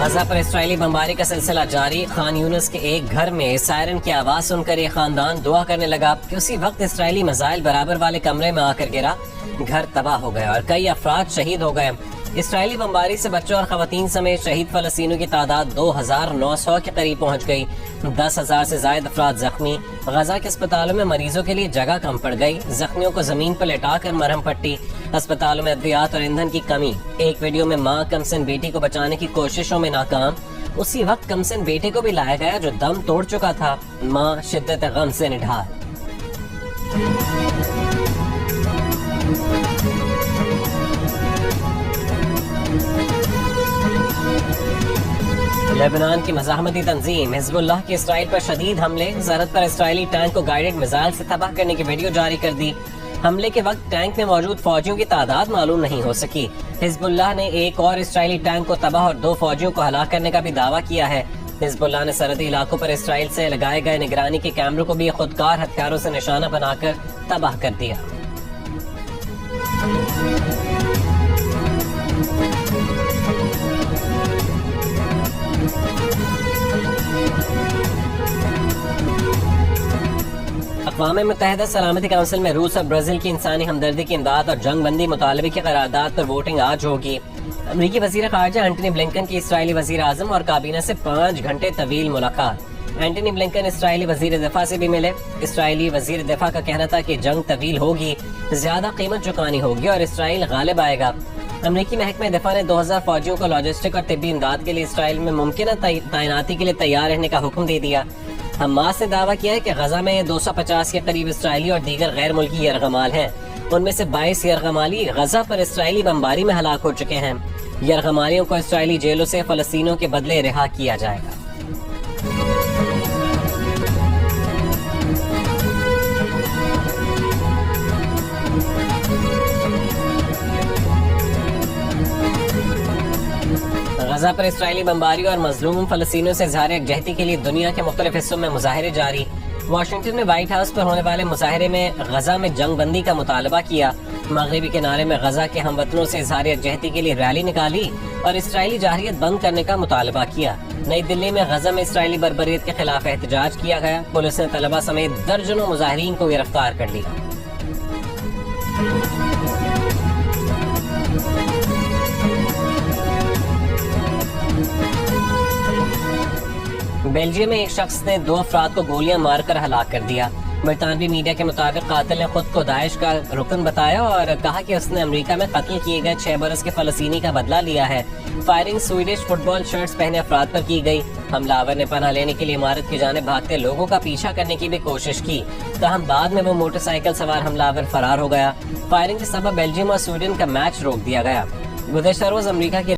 गजा पर इस्राइली बमबारी का सिलसिला जारी। खान यूनिस के एक घर में सायरन की आवाज सुनकर ये खानदान दुआ करने लगा कि उसी वक्त इस्राइली मिसाइल बराबर वाले कमरे में आकर गिरा। घर तबाह हो गया और कई अफराद शहीद हो गए। इस्राइली बमबारी से बच्चों और खवातीन समेत शहीद फलस्तीनियों की तादाद 2900 के करीब पहुंच गई। 10,000 से ज्यादा अफराद जख्मी। गजा के अस्पतालों में मरीजों के लिए जगह कम पड़ गई। जख्मियों को जमीन पर लेटाकर मरहम पट्टी। अस्पतालों में अद्वियात और ईंधन की कमी। एक वीडियो में मां कमसिन बेटी को बचाने की कोशिशों में नाकाम। उसी वक्त कमसिन बेटे को भी लाया गया जो दम तोड़ चुका था। मां शिद्दत गम से निढाल। लेबनान की मज़ाहमती तंजीम हिज़्बुल्लाह के इसराइल पर शदीद हमले। ज़रत पर इसराइली टैंक को गाइडेड मिसाइल से तबाह करने की वीडियो जारी कर दी। हमले के वक्त टैंक में मौजूद फौजियों की तादाद मालूम नहीं हो सकी। हिज़्बुल्लाह ने एक और इसराइली टैंक को तबाह और 2 फौजियों को हलाक करने का भी दावा किया है। हिज़्बुल्लाह ने सरहदी इलाकों पर इसराइल से लगाए गए निगरानी के कैमरों को भी खुदकार हथियारों से निशाना बनाकर तबाह कर दिया। अक़वाम मुत्तहिदा सलामती काउंसिल में रूस और ब्राजील की इंसानी हमदर्दी की इमदाद और जंग बंदी मुतालबे की करारदाद पर वोटिंग आज होगी। अमरीकी वज़ीर ख़ारजा एंटनी ब्लिंकन की इसराइली वज़ीर आज़म और काबीना से 5 घंटे तवील मुलाकात। एंटनी ब्लिंकन इसराइली वज़ीर दिफा से भी मिले। इसराइली वज़ीर दिफा का कहना था कि जंग तवील होगी, ज्यादा कीमत चुकानी होगी और इसराइल गालिब आएगा। अमरीकी महकमे दिफा ने 2000 फौजियों को लॉजिस्टिक और तिब्बी इमदाद के लिए इसराइल में मुमकिन तैनाती के लिए तैयार रहने का हुक्म दे दिया। हमास ने दावा किया है कि गजा में 250 के करीब इसराइली और दीगर गैर मुल्की यरगमाल हैं। उनमें से 22 यरगमाली गजा पर इसराइली बमबारी में हलाक हो चुके हैं। यरगमालियों को इसराइली जेलों से फलस्तीनियों के बदले रिहा किया जाएगा। गजा पर इसराइली बमबारी और मजलूम फलस्तीनियों से इज़हार यकजहती के लिए दुनिया के मुख्तलिफ हिस्सों में मुजाहरे जारी। वाशिंगटन में व्हाइट हाउस पर होने वाले मुजाहरे में गजा में जंग बंदी का मुतालबा किया। मगरबी किनारे में गजा के हमवतनों से इज़हार यकजहती के लिए रैली निकाली और इसराइली जारहियत बंद करने का मुतालबा किया। नई दिल्ली में गजा में इसराइली बर्बरियत के खिलाफ एहतजाज किया गया। पुलिस ने तलबा समेत दर्जनों मुजाहिरीन को गिरफ्तार कर लिया। बेल्जियम में एक शख्स ने 2 अफराद को गोलियां मारकर हलाक कर दिया। बरतानवी मीडिया के मुताबिक कातिल ने खुद को दाइश का रुकन बताया और कहा कि उसने अमेरिका में कत्ल किए गए 6 बरस के फलस्तीनी का बदला लिया है। फायरिंग स्वीडिश फुटबॉल शर्ट्स पहने अफराद पर की गई। हमलावर ने पनाह लेने के लिए इमारत की जानिब भागते लोगों का पीछा करने की भी कोशिश की, ताहम बाद में वो मोटरसाइकिल सवार हमलावर फरार हो गया। फायरिंग के सबब बेल्जियम और स्वीडन का मैच रोक दिया गया। गुज़श्ता रोज अमेरिका की